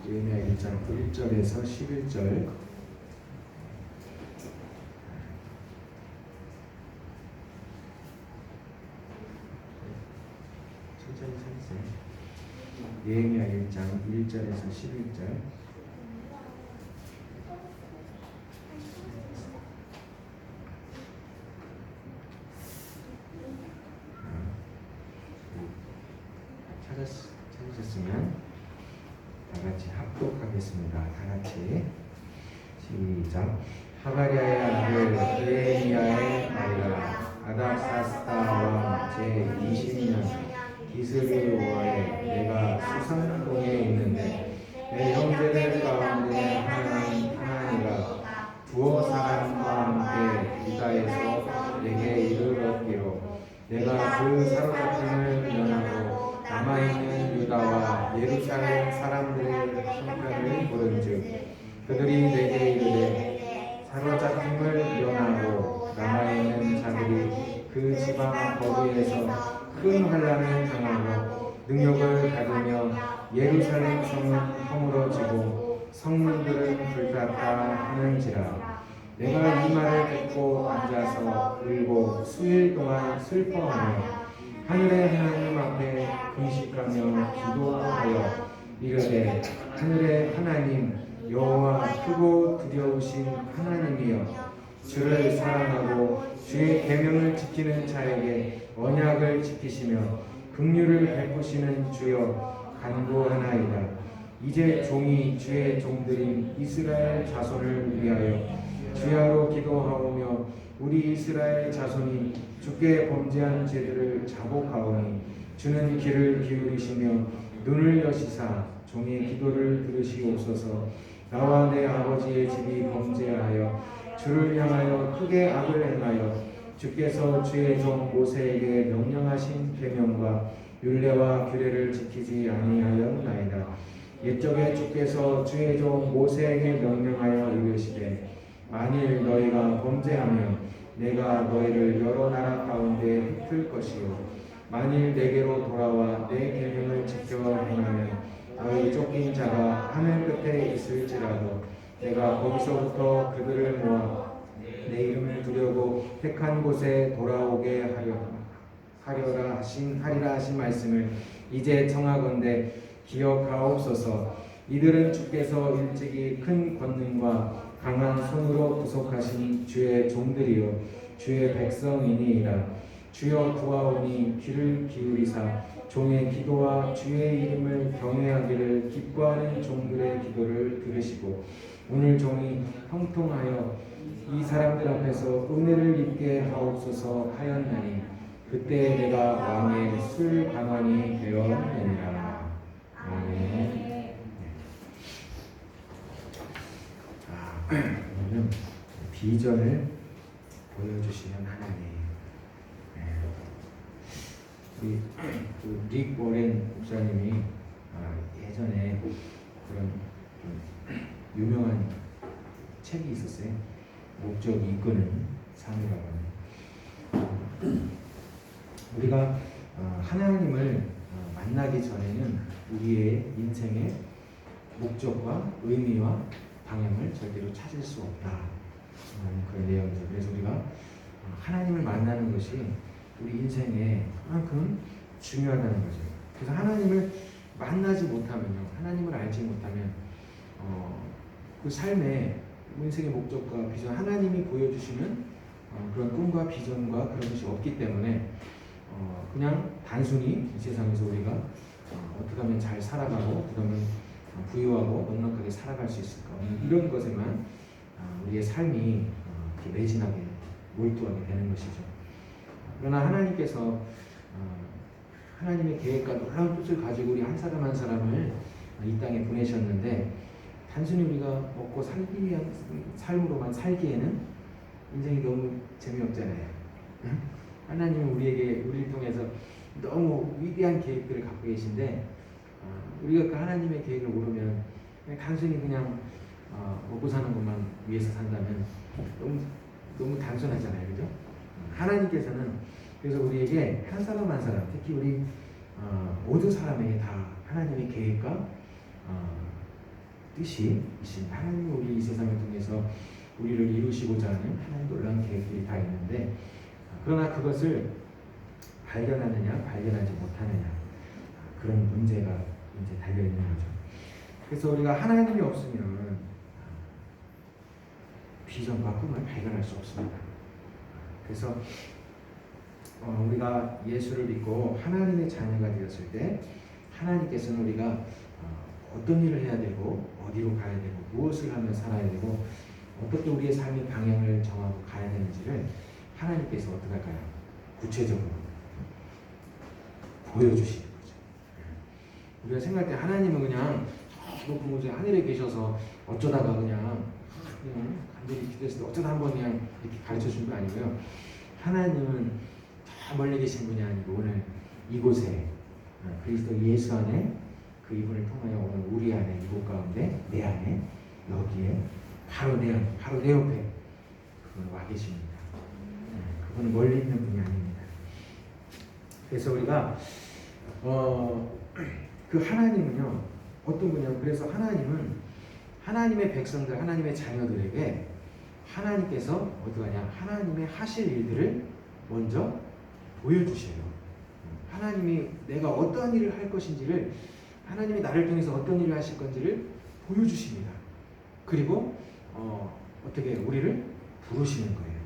예레미야 1장 1절에서 11절. 천천히 살세요. 예레미야 1장 1절에서 11절. 찾으셨으면 다 같이 합독하겠습니다. 다 같이 시작. 하가랴의 아들 예레미야의 말이라. 아닥사스다 왕 제20년 기스르월에 내가 수산동에 있는데 내 형제들 가운데 하나니가 두어 사람과 함께 유다에서 내게 이르렀기로 내가 그 사로잡힘을 면하고 남아있는 유다와 예루살렘 사람들의 형편을 보른즉 그들이 내게 이르되 사로잡힘을 면하고 남아있는 자들이 그 지방 거기에서 큰 환난을 당하고 능력을 받으며 예루살렘 성은 허물어지고 성문들은 불탔다 하는지라. 내가 이 말을 듣고 앉아서 울고 수일 동안 슬퍼하며 하늘의 하나님 앞에 금식하며 기도하여 이르되 하늘의 하나님 여호와 크고 두려우신 하나님이여 주를 사랑하고 주의 계명을 지키는 자에게 언약을 지키시며 긍휼을 베푸시는 주여 간구하나이다. 이제 종이 주의 종들인 이스라엘 자손을 위하여 주야로 기도하오며 우리 이스라엘 자손이 주께 범죄한 죄들을 자복하오니 주는 귀를 기울이시며 눈을 여시사 종의 기도를 들으시옵소서. 나와 내 아버지의 집이 범죄하여 주를 향하여 크게 악을 행하여 주께서 주의 종 모세에게 명령하신 계명과 율례와 규례를 지키지 아니하였나이다. 옛적에 주께서 주의 종 모세에게 명령하여 이르시되 만일 너희가 범죄하면 내가 너희를 여러 나라 가운데 흩을 것이요 만일 내게로 돌아와 내 계명을 지켜 행하면 너희 쫓긴 자가 하늘 끝에 있을지라도 내가 거기서부터 그들을 모아 내 이름을 두려고 택한 곳에 돌아오게 하리라 하신 말씀을 이제 청하건대 기억하옵소서. 이들은 주께서 일찍이 큰 권능과 강한 손으로 구속하신 주의 종들이요 주의 백성이니이다. 주여 구하오니 귀를 기울이사 종의 기도와 주의 이름을 경외하기를 기뻐하는 종들의 기도를 들으시고 오늘 종이 형통하여 이 사람들 앞에서 은혜를 입게 하옵소서 하였나니 그때 내가 왕의 술관원이 되었느니라. 아멘. 오늘은 비전을 보여주시는 하나님. 우리 릭 워렌 목사님이 예전에 그런 유명한 책이 있었어요. 목적이 이끄는 삶이라고 하는. 우리가 하나님을 만나기 전에는 우리의 인생의 목적과 의미와 방향을 절대로 찾을 수 없다. 그런 내용이죠. 그래서 우리가 하나님을 만나는 것이 우리 인생에 그만큼 중요하다는 거죠. 그래서 하나님을 만나지 못하면요, 하나님을 알지 못하면 그 삶의 인생의 목적과 비전, 하나님이 보여주시는 그런 꿈과 비전과 그런 것이 없기 때문에 그냥 단순히 이 세상에서 우리가 어떻게 하면 잘 살아가고 그러면 부유하고 넉넉하게 살아갈 수 있을까, 이런 것에만 우리의 삶이 이렇게 매진하게 몰두하게 되는 것이죠. 그러나 하나님께서 하나님의 계획과 놀라운 뜻을 가지고 우리 한 사람 한 사람을 이 땅에 보내셨는데 단순히 우리가 먹고 살기 위한 삶으로만 살기에는 인생이 너무 재미없잖아요. 하나님은 우리를 통해서 너무 위대한 계획들을 갖고 계신데 우리가 그 하나님의 계획을 모르면 단순히 그냥 먹고 사는 것만 위해서 산다면 너무 단순하잖아요, 그죠? 하나님께서는 그래서 우리에게 한 사람 한 사람, 특히 우리 모든 사람에게 다 하나님의 계획과 뜻이 있습니다. 하나님이 우리 이 세상을 통해서 우리를 이루시고자 하는 하나님 놀라운 계획들이 다 있는데 그러나 그것을 발견하느냐 발견하지 못하느냐 그런 문제가 이제 달려있는 거죠. 그래서 우리가 하나님이 없으면 비전과 꿈을 발견할 수 없습니다. 그래서 우리가 예수를 믿고 하나님의 자녀가 되었을 때 하나님께서는 우리가 어떤 일을 해야 되고 어디로 가야 되고 무엇을 하며 살아야 되고 어떻게 우리의 삶의 방향을 정하고 가야 되는지를 하나님께서 어떻게 할까요? 구체적으로 보여주시는 거죠. 우리가 생각할 때 하나님은 그냥 높은 곳에 하늘에 계셔서 어쩌다가 그냥 간절히 기도했을 때 어쩌다 한번 그냥 이렇게 가르쳐 준 거 아니고요. 하나님은 저 멀리 계신 분이 아니고 오늘 이곳에 그리스도 예수 안에 그 이분을 통하여 오늘 우리 안에 이곳 가운데 내 안에 여기에 바로 내 옆에 그분 와 계십니다. 그분은 멀리 있는 분이 아닙니다. 그래서 우리가 그 하나님은요 어떤 분이냐면 그래서 하나님은 하나님의 백성들 하나님의 자녀들에게 하나님께서 어떡하냐 하나님의 하실 일들을 먼저 보여주셔요. 하나님이 내가 어떠한 일을 할 것인지를 하나님이 나를 통해서 어떤 일을 하실 건지를 보여주십니다. 그리고 어떻게 우리를 부르시는 거예요.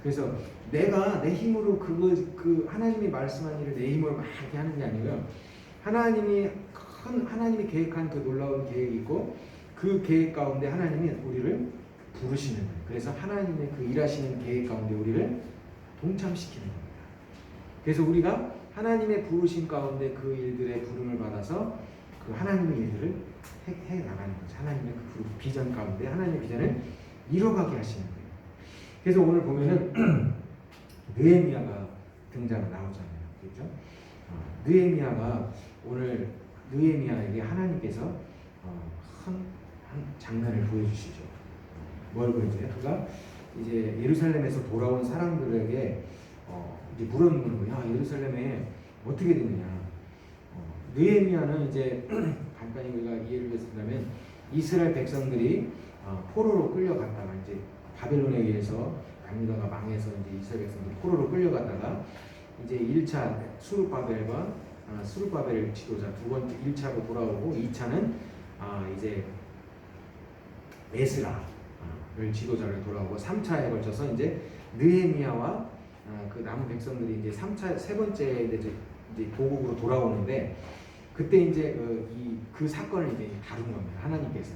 그래서 내가 내 힘으로 그 하나님이 말씀한 일을 내 힘으로 막 이렇게 하는 게 아니고요. 하나님이 계획한 그 놀라운 계획이 있고 그 계획 가운데 하나님이 우리를 부르시는 거예요. 그래서 하나님의 그 일하시는 계획 가운데 우리를 동참시키는 겁니다. 그래서 우리가 하나님의 부르심 가운데 그 일들의 부름을 받아서 그 하나님의 일들을 해 나가는 거죠. 하나님의 그 비전 가운데 하나님의 비전을 이뤄가게 하시는 거예요. 그래서 오늘 보면은 느헤미야가 등장 나오잖아요. 그렇죠? 느헤미야가 오늘 느헤미야에게 하나님께서 한 장면을 보여주시죠. 뭘 보여줘요? 그가 이제 예루살렘에서 돌아온 사람들에게 이제 물어보는 거예요. 예루살렘에 어떻게 되느냐? 느헤미야는 이제 간단히 우리가 이해를 해준다면 이스라엘 백성들이 포로로 끌려갔다가 이제 바벨론에 의해서 강유다가 망해서 이제 이스라엘 백성들이 포로로 끌려갔다가 이제 1차 수르바벨 지도자 두 번째 1차로 돌아오고 2차는 이제 에스라를 지도자를 돌아오고 3차에 걸쳐서 이제 느헤미야와 그 남은 백성들이 이제 3차 세 번째 이제 고국으로 돌아오는데 그때 이제 그 사건을 이제 다룬 겁니다. 하나님께서.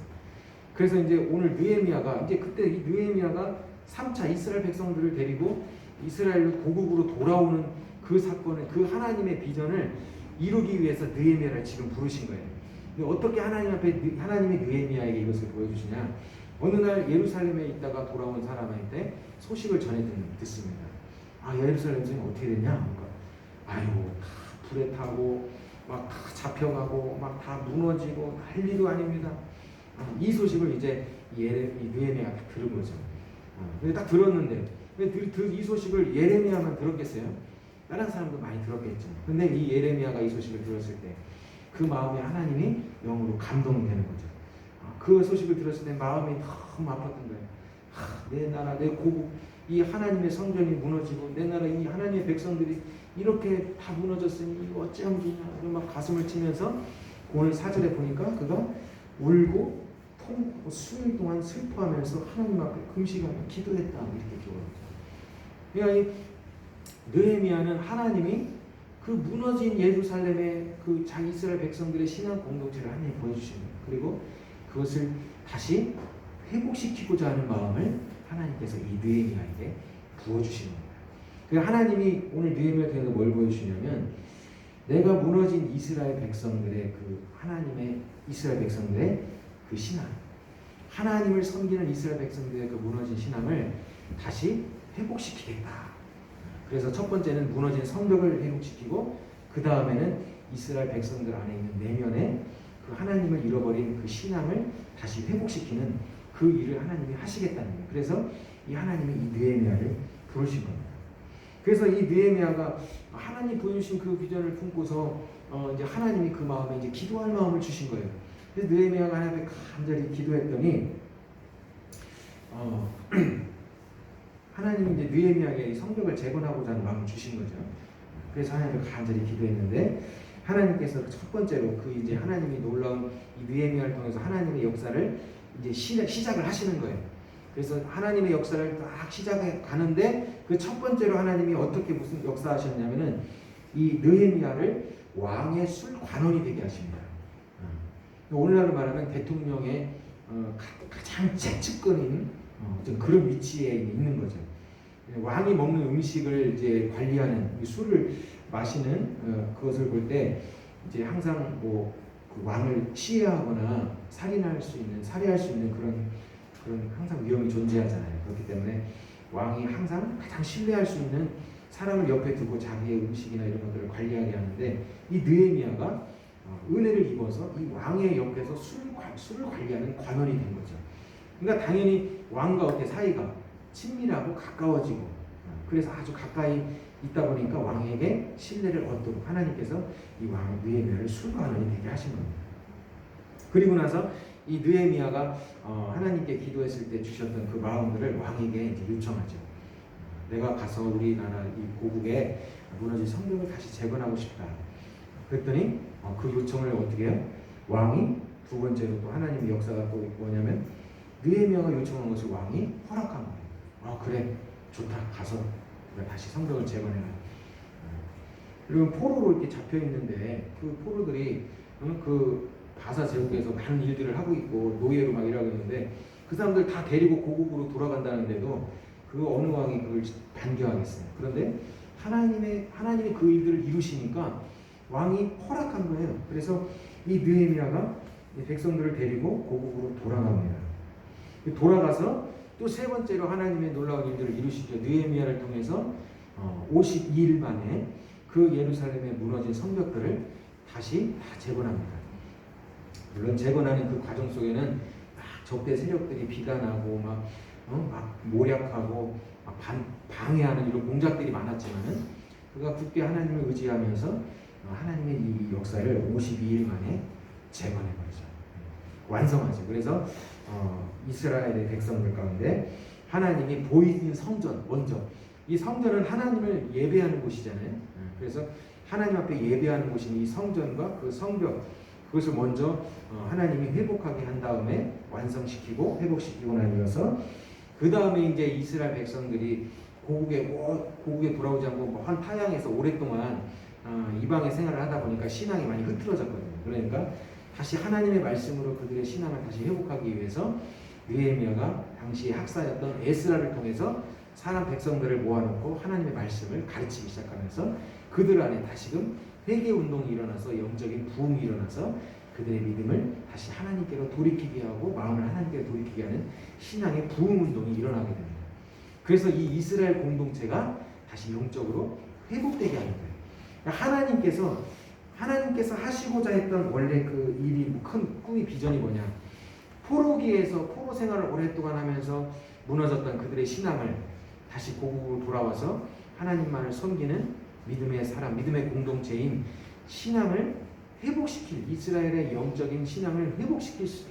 그래서 이제 오늘 느헤미야가 이제 그때 이 느헤미야가 3차 이스라엘 백성들을 데리고 이스라엘 고국으로 돌아오는 그 사건을 그 하나님의 비전을 이루기 위해서 느헤미야를 지금 부르신 거예요. 근데 어떻게 하나님 앞에 하나님이 느헤미야에게 이것을 보여주시냐? 어느 날 예루살렘에 있다가 돌아온 사람한테 소식을 전해 듣습니다. 예루살렘 지금 어떻게 됐냐? 그러니까 다 불에 타고 막 다 잡혀가고 막 다 무너지고 난리도 아닙니다. 이 소식을 이제 이 느헤미야가 들은 거죠. 근데 딱 들었는데 이 소식을 예레미야만 들었겠어요? 다른 사람도 많이 들었겠죠. 근데 이 예레미야가 이 소식을 들었을 때 그 마음에 하나님이 영으로 감동되는 거죠. 그 소식을 들었을 때 마음이 너무 아팠던 거예요. 내 나라, 내 고국, 이 하나님의 성전이 무너지고 내 나라 이 하나님의 백성들이 이렇게 다 무너졌으니 이거 어찌하면 좋냐. 막 가슴을 치면서 오늘 4절에 보니까 그가 울고 수일 동안 슬퍼하면서 하나님 앞에 금식하며 기도했다 이렇게 기록합니다. 그러니까 이 느헤미야는 하나님이 그 무너진 예루살렘의 그 자기 이스라엘 백성들의 신앙 공동체를 하나님 보여주십니다. 그리고 그것을 다시 회복시키고자 하는 마음을 하나님께서 이 느헤미야에게 부어주시는 겁니다. 그러니까 하나님이 오늘 느헤미야에 대해서 뭘 보여주시냐면 내가 무너진 이스라엘 백성들의 그 하나님의 이스라엘 백성들의 그 신앙, 하나님을 섬기는 이스라엘 백성들의 그 무너진 신앙을 다시 회복시키겠다. 그래서 첫 번째는 무너진 성벽을 회복시키고 그 다음에는 이스라엘 백성들 안에 있는 내면에 그 하나님을 잃어버린 그 신앙을 다시 회복시키는 그 일을 하나님이 하시겠다는 거예요. 그래서 이 하나님이 이 느헤미야를 부르신 겁니다. 그래서 이 느헤미야가 하나님 보여주신 그 비전을 품고서 이제 하나님이 그 마음에 이제 기도할 마음을 주신 거예요. 그래서 느헤미야가 하나님 앞에 간절히 기도했더니 하나님이 이제 느헤미야에게 성벽을 재건하고자 하는 마음을 주신 거죠. 그래서 하나님을 간절히 기도했는데 하나님께서 첫 번째로 그 이제 하나님이 놀라운 이 느헤미야를 통해서 하나님의 역사를 이제 시작을 하시는 거예요. 그래서 하나님의 역사를 딱 시작해 가는데 그 첫 번째로 하나님이 어떻게 무슨 역사하셨냐면은 이 느헤미야를 왕의 술 관원이 되게 하십니다. 오늘날로 말하면 대통령의 가장 최측근인 그런 위치에 있는 거죠. 왕이 먹는 음식을 이제 관리하는 술을 마시는 그것을 볼 때 이제 항상 뭐 그 왕을 시해하거나 살해할 수 있는 그런 항상 위험이 존재하잖아요. 그렇기 때문에 왕이 항상 가장 신뢰할 수 있는 사람을 옆에 두고 자기의 음식이나 이런 것들을 관리하게 하는데 이 느헤미야가 은혜를 입어서 이 왕의 옆에서 술을 관리하는 관원이 된 거죠. 그러니까 당연히 왕과 어떻게 사이가 친밀하고 가까워지고 그래서 아주 가까이 있다 보니까 왕에게 신뢰를 얻도록 하나님께서 이 왕 느헤미야를 술관원이 되게 하신 겁니다. 그리고 나서 이 느헤미야가 하나님께 기도했을 때 주셨던 그 마음들을 왕에게 이제 요청하죠. 내가 가서 우리나라 이 고국에 무너진 성벽을 다시 재건하고 싶다. 그랬더니 그 요청을 어떻게 해요? 왕이 두 번째로 또 하나님의 역사가 또 뭐냐면 느헤미야가 요청한 것을 왕이 허락한 거예요. 그래 좋다 가서 우리가 다시 성벽을 재건해라. 그리고 포로로 이렇게 잡혀 있는데 그 포로들이 그 바사 제국에서 많은 일들을 하고 있고 노예로 막 일하고 있는데 그 사람들 다 데리고 고국으로 돌아간다는데도 그 어느 왕이 그걸 반겨하겠어요. 그런데 하나님이 그 일들을 이루시니까 왕이 허락한 거예요. 그래서 이 느헤미야가 백성들을 데리고 고국으로 돌아갑니다. 돌아가서 또 세 번째로 하나님의 놀라운 일들을 이루시죠. 느헤미야를 통해서 52일 만에 그 예루살렘에 무너진 성벽들을 다시 다 재건합니다. 물론 재건하는 그 과정 속에는 막 적대 세력들이 비난하고 막 모략하고 막 방해하는 이런 공작들이 많았지만은 그가 굳게 하나님을 의지하면서 하나님의 이 역사를 52일 만에 재건해버리죠. 완성하죠. 그래서 이스라엘의 백성들 가운데 하나님이 보이신 성전 먼저 이 성전은 하나님을 예배하는 곳이잖아요. 그래서 하나님 앞에 예배하는 곳인 이 성전과 그 성벽 그것을 먼저 하나님이 회복하게 한 다음에 완성시키고 회복시키고 나뉘어서 그 다음에 이제 이스라엘 백성들이 고국에 돌아오지 않고 한 타향에서 오랫동안 이방의 생활을 하다 보니까 신앙이 많이 흐트러졌거든요. 그러니까 다시 하나님의 말씀으로 그들의 신앙을 다시 회복하기 위해서 느헤미야가 당시 학사였던 에스라를 통해서 사람 백성들을 모아놓고 하나님의 말씀을 가르치기 시작하면서 그들 안에 다시금 회개 운동이 일어나서 영적인 부흥이 일어나서 그들의 믿음을 다시 하나님께로 돌이키게 하고 마음을 하나님께로 돌이키게 하는 신앙의 부흥 운동이 일어나게 됩니다. 그래서 이 이스라엘 공동체가 다시 영적으로 회복되게 하는 거예요. 그러니까 하나님께서 하시고자 했던 원래 그 일이 큰 꿈이 비전이 뭐냐? 포로기에서 포로 생활을 오랫동안 하면서 무너졌던 그들의 신앙을 다시 고국으로 돌아와서 하나님만을 섬기는 믿음의 사람, 믿음의 공동체인 신앙을 회복시킬 이스라엘의 영적인 신앙을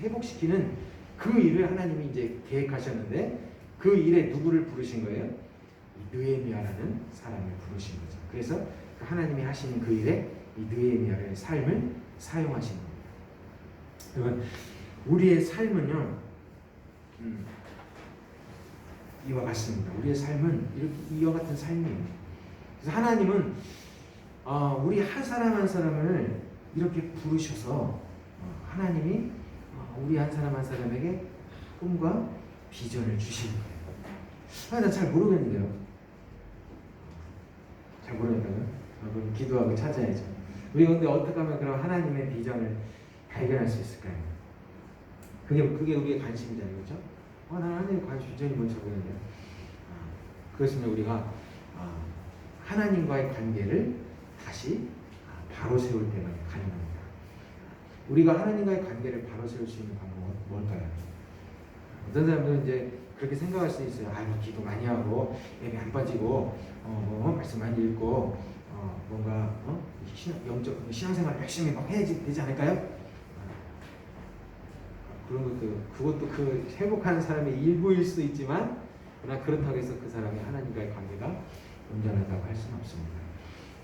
회복시키는 그 일을 하나님이 이제 계획하셨는데 그 일에 누구를 부르신 거예요? 느헤미야라는 사람을 부르신 거죠. 그래서 하나님이 하시는 그 일에 이 느헤미야의 삶을 사용하신 겁니다. 여러분, 우리의 삶은요, 이와 같습니다. 우리의 삶은 이와 같은 삶이에요. 그래서 하나님은 우리 한 사람 한 사람을 이렇게 부르셔서 하나님이 우리 한 사람 한 사람에게 꿈과 비전을 주시는 거예요. 난 잘 모르겠는데요. 잘 모르겠다고요? 그럼 기도하고 찾아야죠. 우리 근데 어떻게 하면 그런 하나님의 비전을 발견할 수 있을까요? 그게 우리의 관심이잖아요, 그렇죠? 나는 하나님의 비전이 뭔지 모르겠는데 그것은 우리가 하나님과의 관계를 다시 바로 세울 때만 가능합니다. 우리가 하나님과의 관계를 바로 세울 수 있는 방법은 뭘까요? 어떤 사람들은 이제 그렇게 생각할 수 있어요. 기도 많이 하고 예배 안 빠지고 말씀 많이 읽고 뭔가 영적 신앙생활 열심히 막 해야지 되지 않을까요? 그런 그것도 그 회복하는 사람의 일부일 수도 있지만, 그러나 그렇다고 해서 그 사람이 하나님과의 관계가 온전하다고 할 수는 없습니다.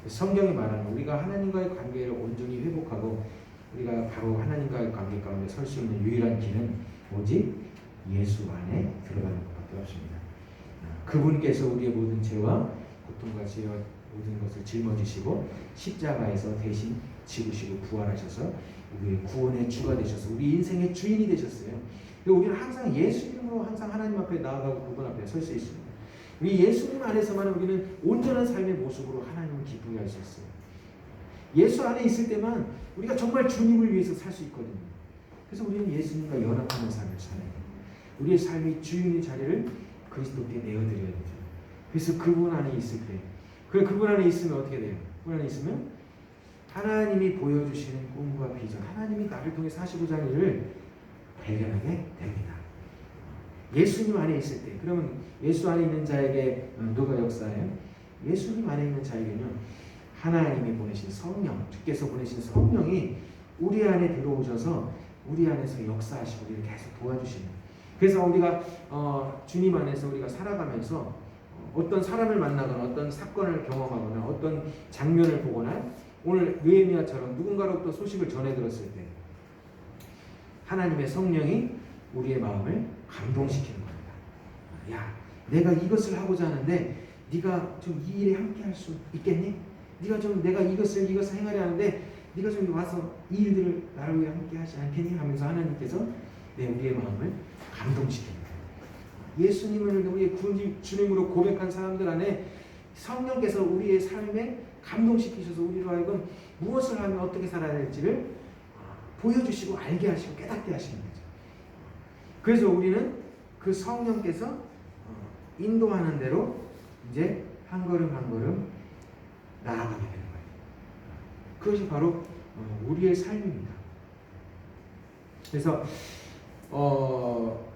성경이 말하는 우리가 하나님과의 관계를 온전히 회복하고 우리가 바로 하나님과의 관계 가운데 설 수 있는 유일한 길은 오직 예수 안에 들어가는 것밖에 없습니다. 그분께서 우리의 모든 죄와 고통과 죄와 모든 것을 짊어지시고 십자가에서 대신 지으시고 부활하셔서 우리의 구원의 주가 되셔서 우리 인생의 주인이 되셨어요. 우리는 항상 예수 이름으로 항상 하나님 앞에 나아가고 그분 앞에 설 수 있습니다. 우리 예수님 안에서만 우리는 온전한 삶의 모습으로 하나님을 기쁘게 할 수 있어요. 예수 안에 있을 때만 우리가 정말 주님을 위해서 살 수 있거든요. 그래서 우리는 예수님과 연합하는 삶을 살아야 돼요. 우리의 삶이 주인의 자리를 그리스도께 내어드려야 되죠. 그래서 그분 안에 있을 때, 그분 안에 있으면 어떻게 돼요? 그분 안에 있으면 하나님이 보여주시는 꿈과 비전, 하나님이 나를 통해 하시고자 하는 일을 발견하게 됩니다. 예수님 안에 있을 때, 그러면 예수 안에 있는 자에게 누가 역사해요? 예수님 안에 있는 자에게는 하나님이 보내신 성령, 주께서 보내신 성령이 우리 안에 들어오셔서 우리 안에서 역사하시고 우리를 계속 도와주시는. 그래서 우리가 주님 안에서 우리가 살아가면서 어떤 사람을 만나거나 어떤 사건을 경험하거나 어떤 장면을 보거나 오늘 느헤미야처럼 누군가로부터 소식을 전해 들었을 때 하나님의 성령이 우리의 마음을 감동시키는 겁니다. 야, 내가 이것을 하고자 하는데 네가 좀 이 일에 함께 할 수 있겠니? 네가 좀 내가 이것을 행하려 하는데 네가 좀 와서 이 일들을 나를 위해 함께 하지 않겠니? 하면서 하나님께서 우리의 마음을 감동시킵니다. 예수님을 우리의 주님으로 고백한 사람들 안에 성령께서 우리의 삶에 감동시키셔서 우리로 하여금 무엇을 하면 어떻게 살아야 될지를 보여주시고 알게 하시고 깨닫게 하시는 거죠. 그래서 우리는 그 성령께서 인도하는 대로 이제 한 걸음 한 걸음 나아가게 되는 거예요. 그것이 바로 우리의 삶입니다. 그래서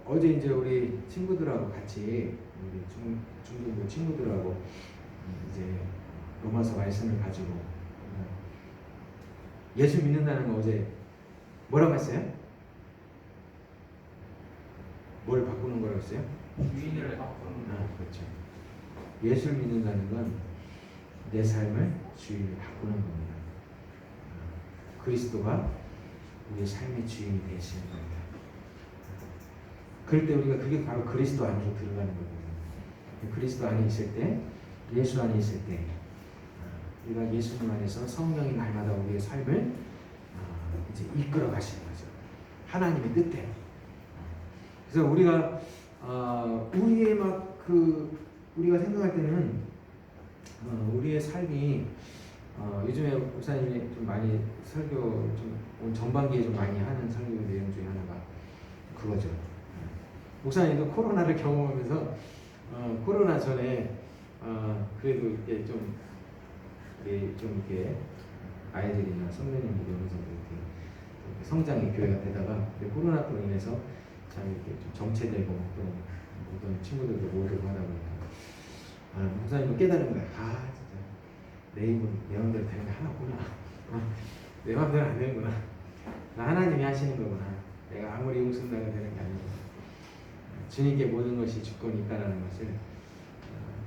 어제 이제 우리 친구들하고 같이 우리 중등부 친구들하고 이제 로마서 말씀을 가지고 예수 믿는다는 거 어제 뭐라고 했어요? 뭘 바꾸는 거라고 했어요? 주인을 바꾸는 거. 그렇죠. 예수를 믿는다는 건 내 삶을 주인을 바꾸는 겁니다. 그리스도가 우리의 삶의 주인이 되시는 겁니다. 그럴 때 우리가 그게 바로 그리스도 안으로 들어가는 거거든요. 그리스도 안에 있을 때, 예수 안에 있을 때 우리가 예수님 안에서 성령이 날마다 우리의 삶을 이제 이끌어 가시는 거죠. 하나님의 뜻대로. 그래서 우리가 우리의 우리가 생각할 때는 우리의 삶이 요즘에 목사님이 좀 많이 설교 좀 전반기에 좀 많이 하는 설교 내용 중에 하나가 그거죠. 목사님도 코로나를 경험하면서 코로나 전에 그래도 이렇게 좀 이렇게 아이들이나 선배님들이 어느 정도 이렇게 성장의 교회가 되다가 코로나로 인해서 참 이렇게 좀 정체되고 또 어떤 친구들도 모이고 하다 보니까 목사님은 깨달은 거야. 진짜 내 입은 내 마음대로 되는 게 하나구나. 내 마음대로 안 되는구나. 하나님이 하시는 거구나. 내가 아무리 웃음나가 되는 게 아니고 주님께 모든 것이 주권이 있다는 것을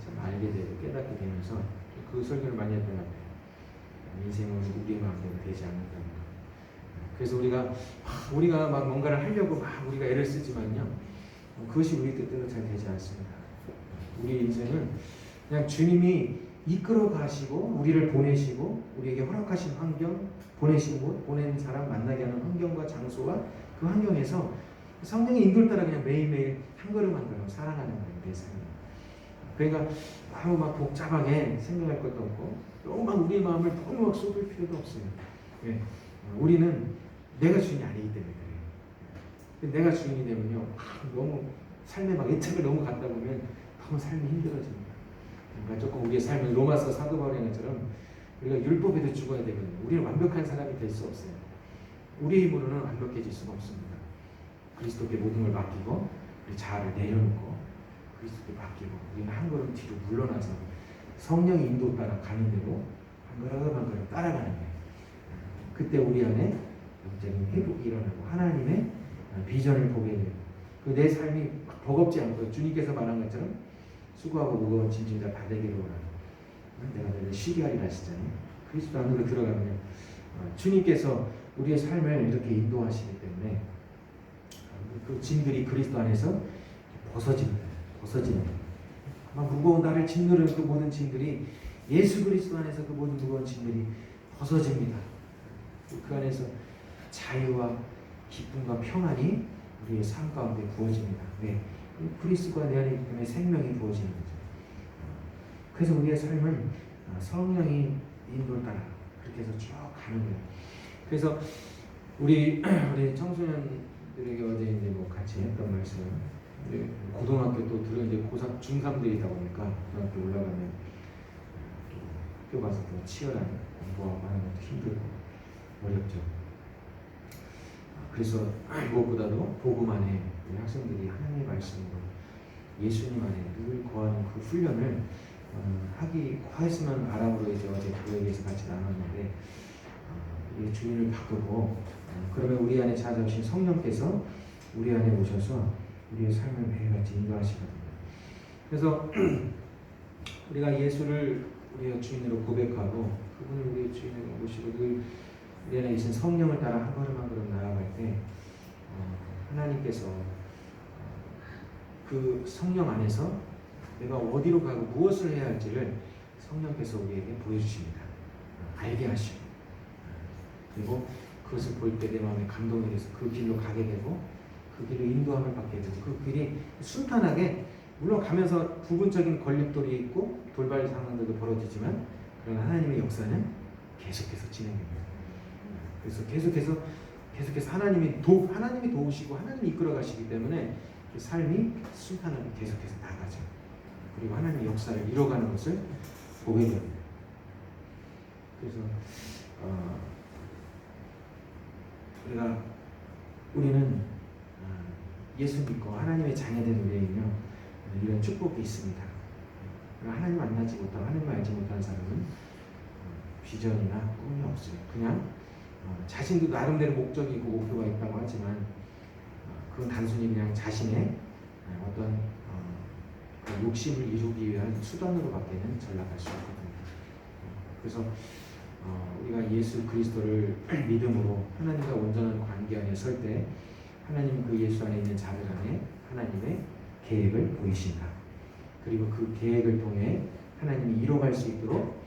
참 알게 되고 깨닫게 되면서 그 설교를 많이 했던 것 같아요. 인생은 우리 마음대로 되지 않는다는 거. 그래서 우리가 막 뭔가를 하려고 막 우리가 애를 쓰지만요, 그것이 우리 뜻대로 잘 되지 않습니다. 우리 인생은 그냥 주님이 이끌어 가시고 우리를 보내시고 우리에게 허락하신 환경, 보내신 곳, 보낸 사람 만나게 하는 환경과 장소와 그 환경에서 성령의 인도를 따라 그냥 매일매일 한 걸음 한 걸음 살아가는 거예요, 내 삶이. 그러니까 너무 막 복잡하게 생각할 것도 없고 너무 막 우리의 마음을 너무 막 쏟을 필요도 없어요. 예. 우리는 내가 주인이 아니기 때문에 그래요. 내가 주인이 되면요, 너무 삶에 막 애착을 너무 갖다 보면 너무 삶이 힘들어집니다. 그러니까 조금 우리의 삶을 로마서 사도 바울의 것처럼 우리가 율법에도 죽어야 되거든요. 우리는 완벽한 사람이 될 수 없어요. 우리의 힘으로는 완벽해질 수가 없습니다. 그리스도께 모든 걸 맡기고 우리 자아를 내려놓고 그리스도께 맡기고 우리는 한 걸음 뒤로 물러나서 성령의 인도 따라 가는 대로 한 걸음 한 걸음 따라가는 거예요. 그때 우리 안에 영적인 회복이 일어나고 하나님의 비전을 보게 돼요. 그 내 삶이 버겁지 않고 주님께서 말한 것처럼 수고하고 무거운 짐진 자 다 되기를 원하는 내가 너를 쉬게 하리라 하시잖아요. 그리스도 안으로 들어가면 주님께서 우리의 삶을 이렇게 인도하시기 때문에 그 짐들이 그리스도 안에서 벗어지는 거예요. 막 무거운 나를 짓누르는 그 모든 짐들이 예수 그리스도 안에서 그 모든 무거운 짐들이 벗어집니다. 그 안에서 자유와 기쁨과 평안이 우리의 삶 가운데 부어집니다. 네. 그리스도가 내 안에 있기 때문에 생명이 부어지는 거죠. 그래서 우리의 삶은 성령이 인도를 따라 그렇게 해서 쭉 가는 거예요. 그래서 우리 청소년들에게 어제 이제 뭐 같이 했던 말씀, 고등학교 또 들어 이제 고3, 중3들이다 보니까 고등학교 올라가면 또 학교 가서 또 치열한 공부하고 하는 것도 힘들고 어렵죠. 그래서 무엇보다도 복음 안에 우리 학생들이 하나님의 말씀으로 예수님 안에 늘 거하는 그 훈련을 하기 했으면 바람으로 이제 어제 교회에서 같이 나눴는데 이 주인을 바꾸고 그러면 우리 안에 찾아오신 성령께서 우리 안에 오셔서 우리의 삶을 매일같이 인도하시거든요. 그래서 우리가 예수를 우리의 주인으로 고백하고 그분을 우리의 주인으로 모시고 늘 우리 안에 계신 성령을 따라 한 걸음 한 걸음 나아갈 때 하나님께서 그 성령 안에서 내가 어디로 가고 무엇을 해야 할지를 성령께서 우리에게 보여주십니다. 알게 하시고 그리고 그것을 볼 때 내 마음에 감동이 돼서 그 길로 가게 되고 그 길로 인도함을 받게 되고 그 길이 순탄하게 물론 가면서 부분적인 걸림돌이 있고 돌발 상황들도 벌어지지만 그러나 하나님의 역사는 계속해서 진행됩니다. 그래서 계속해서 하나님이 도우시고 하나님이 이끌어 가시기 때문에 그 삶이 순탄하게 계속해서 나가죠. 그리고 하나님의 역사를 이뤄가는 것을 보게 됩니다. 그래서 우리는 예수 믿고 하나님의 자녀된 우리에게는요 이런 축복이 있습니다. 하나님 만나지 못하고 하나님 알지 못하는 사람은 비전이나 꿈이 없어요. 그냥 자신도 나름대로 목적이 있고 목표가 있다고 하지만 그건 단순히 그냥 자신의 어떤 그 욕심을 이루기 위한 수단으로밖에는 전락할 수 없거든요. 그래서 우리가 예수 그리스도를 믿음으로 하나님과 온전한 관계 안에 설 때 하나님 그 예수 안에 있는 자들 안에 하나님의 계획을 보이신다. 그리고 그 계획을 통해 하나님이 이뤄갈 수 있도록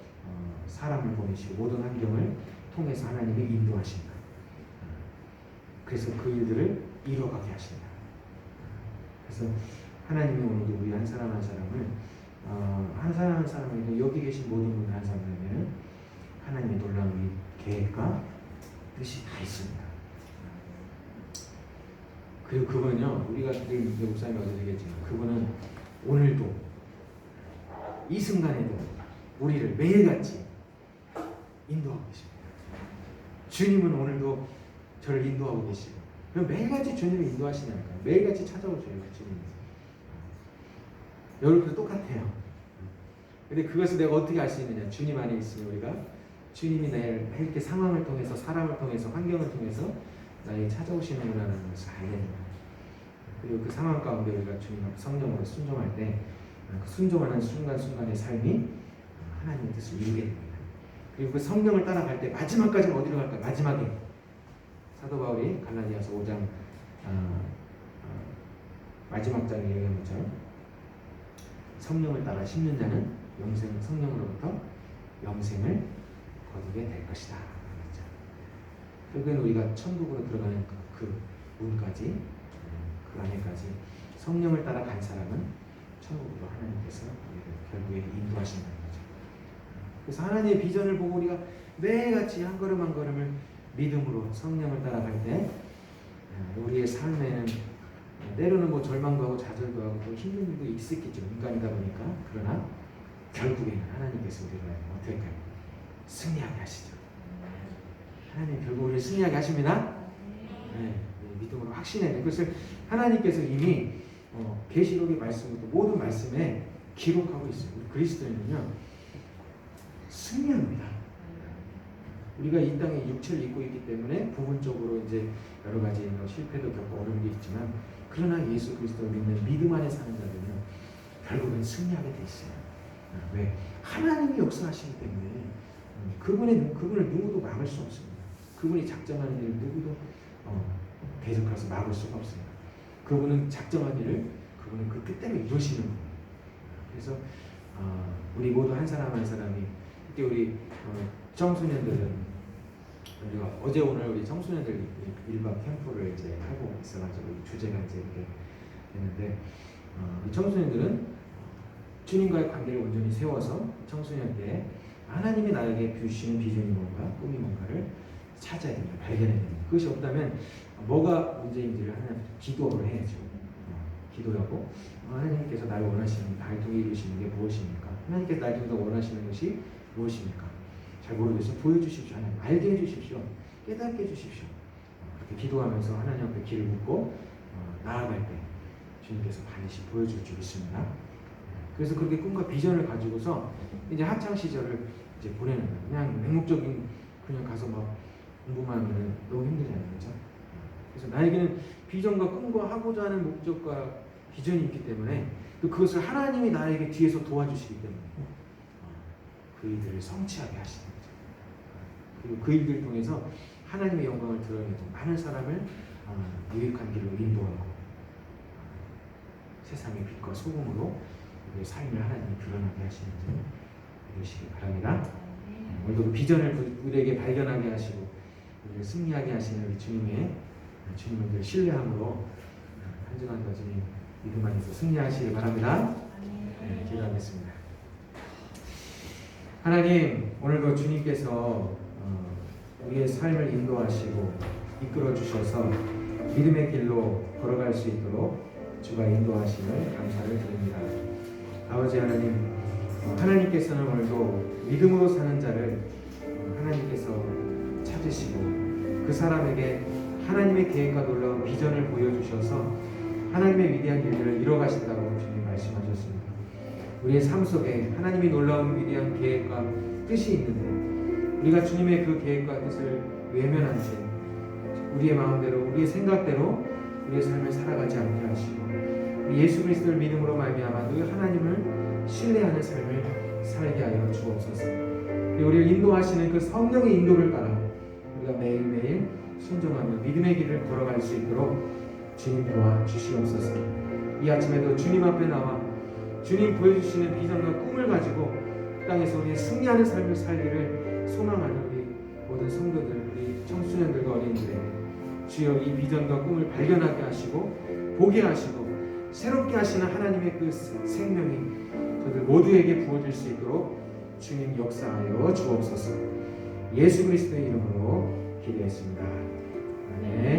사람을 보내시고 모든 환경을 통해서 하나님이 인도하신다. 그래서 그 일들을 이뤄가게 하신다. 그래서 하나님이 오늘도 우리 한 사람 한 사람을 한 사람 한 사람에게 여기 계신 모든 분들 한 사람에게는 하나님의 놀라운 계획과 뜻이 다 있습니다. 그리고 그분은요, 우리가 늘 목사님이 어제 얘기했지만 그분은 오늘도 이 순간에도 우리를 매일같이 인도하고 계십니다. 주님은 오늘도 저를 인도하고 계시고 그럼 매일같이 주님을 인도하시냐니까요. 매일같이 찾아오셔요. 주님이. 여러분도 똑같아요. 근데 그것을 내가 어떻게 알 수 있느냐. 주님 안에 있으면 우리가 주님이 나를 이렇게 상황을 통해서 사람을 통해서 환경을 통해서 나에게 찾아오시는구나라는 것을 알게 됩니다. 그리고 그 상황 가운데 우리가 주님 성령으로 순종할 때 그 순종하는 순간순간의 삶이 하나님의 뜻을 이루게 됩니다. 그리고 그 성령을 따라갈 때 마지막까지 어디로 갈까? 마지막에 사도 바울이 갈라디아서 5장 마지막 장에 얘기한 것처럼 성령을 따라 심는 자는 성령으로부터 영생을 거두게 될 것이다. 결국엔 우리가 천국으로 들어가는 그 문까지 그 안에까지 성령을 따라 간 사람은 천국으로 하나님께서 우리를 결국에 인도하신다는 거죠. 그래서 하나님의 비전을 보고 우리가 매일같이 한 걸음 한 걸음을 믿음으로 성령을 따라갈 때 우리의 삶에는 때로는 뭐 절망도 하고 좌절도 하고 또 힘든 일도 있었겠죠. 인간이다 보니까. 그러나 결국에는 하나님께서 우리를 어떻게 할까요? 승리하게 하시죠. 하나님 결국 우리를 승리하게 하십니다. 네, 믿음으로 확신해야 돼요. 그것을 하나님께서 이미 계시록의 말씀부터 모든 말씀에 기록하고 있어요. 우리 그리스도인은요 승리합니다. 우리가 이 땅에 육체를 입고 있기 때문에 부분적으로 이제 여러 가지 실패도 겪고 어려움도 있지만, 그러나 예수 그리스도를 믿는 믿음 안에 사는 자들은 결국은 승리하게 돼 있어요. 왜? 하나님이 역사하시기 때문에 그분을 누구도 막을 수 없습니다. 그분이 작정하는 일을 누구도 계속해서 막을 수가 없습니다. 그분은 작정한 일을 그분은 그 뜻대로 이루시는 분이에요. 그래서 우리 모두 한 사람 한 사람이, 특히 우리 청소년들은, 우리가 어제 오늘 우리 청소년들 1박 캠프를 이제 하고 있어가지고 주제가 이제 이렇게 됐는데, 이 청소년들은 주님과의 관계를 온전히 세워서 청소년 때 하나님이 나에게 주시는 비전이 뭔가, 꿈이 뭔가를 찾아야 됩니다. 발견해야 됩니다. 그것이 없다면 뭐가 문제인지를 하나님 기도를 해야죠. 기도하고, 하나님께서 나를 원하시는, 나를 통해 이루시는 게 무엇입니까? 하나님께서 나를 통해서 원하시는 것이 무엇입니까? 잘 모르겠어요. 보여주십시오. 하나님 알게 해주십시오. 깨닫게 해주십시오. 그렇게 기도하면서 하나님 앞에 길을 묻고 나아갈 때 주님께서 반드시 보여줄 줄 믿습니다. 그래서 그렇게 꿈과 비전을 가지고서 이제 학창 시절을 이제 보내는 거예요. 그냥 맹목적인, 그냥 가서 막 공부만 하면 너무 힘들잖아요, 그렇죠? 그래서 나에게는 비전과 꿈과 하고자 하는 목적과 비전이 있기 때문에, 또 그것을 하나님이 나에게 뒤에서 도와주시기 때문에 그 일들을 성취하게 하시는 거죠. 그리고 그 일들을 통해서 하나님의 영광을 드러내고 많은 사람을 유익한 길로 인도하고 세상의 빛과 소금으로 우리의 삶을 하나님이 드러나게 하시는 점 이루시기 바랍니다. 오늘도 그 비전을 우리에게 발견하게 하시고 우리를 승리하게 하시는 우리 주님을 신뢰함으로 한 주간 더 주님 믿음 안에서 승리하시기 바랍니다. 네, 기도하겠습니다. 하나님, 오늘도 주님께서 우리의 삶을 인도하시고 이끌어 주셔서 믿음의 길로 걸어갈 수 있도록 주가 인도하심을 감사를 드립니다. 아버지 하나님, 하나님께서는 오늘도 믿음으로 사는 자를 하나님께서 찾으시고 그 사람에게 하나님의 계획과 놀라운 비전을 보여주셔서 하나님의 위대한 일들을 이뤄가신다고 주님 말씀하셨습니다. 우리의 삶 속에 하나님이 놀라운 위대한 계획과 뜻이 있는데 우리가 주님의 그 계획과 뜻을 외면한 채 우리의 마음대로, 우리의 생각대로 우리의 삶을 살아가지 않게 하시고 우리 예수 그리스도를 믿음으로 말미암아 늘 하나님을 신뢰하는 삶을 살게 하여 주옵소서. 우리를 인도하시는 그 성령의 인도를 따라 우리가 매일매일 순종하며 믿음의 길을 걸어갈 수 있도록 주님 도와주시옵소서. 이 아침에도 주님 앞에 나와 주님 보여주시는 비전과 꿈을 가지고 땅에서 우리의 승리하는 삶을 살기를 소망하는 우리 모든 성도들, 우리 청소년들과 어린이들에게 주여 이 비전과 꿈을 발견하게 하시고 보게 하시고 새롭게 하시는 하나님의 그 생명이 저들 모두에게 부어질 수 있도록 주님 역사하여 주옵소서. 예수 그리스도의 이름으로 기도했습니다. 아멘.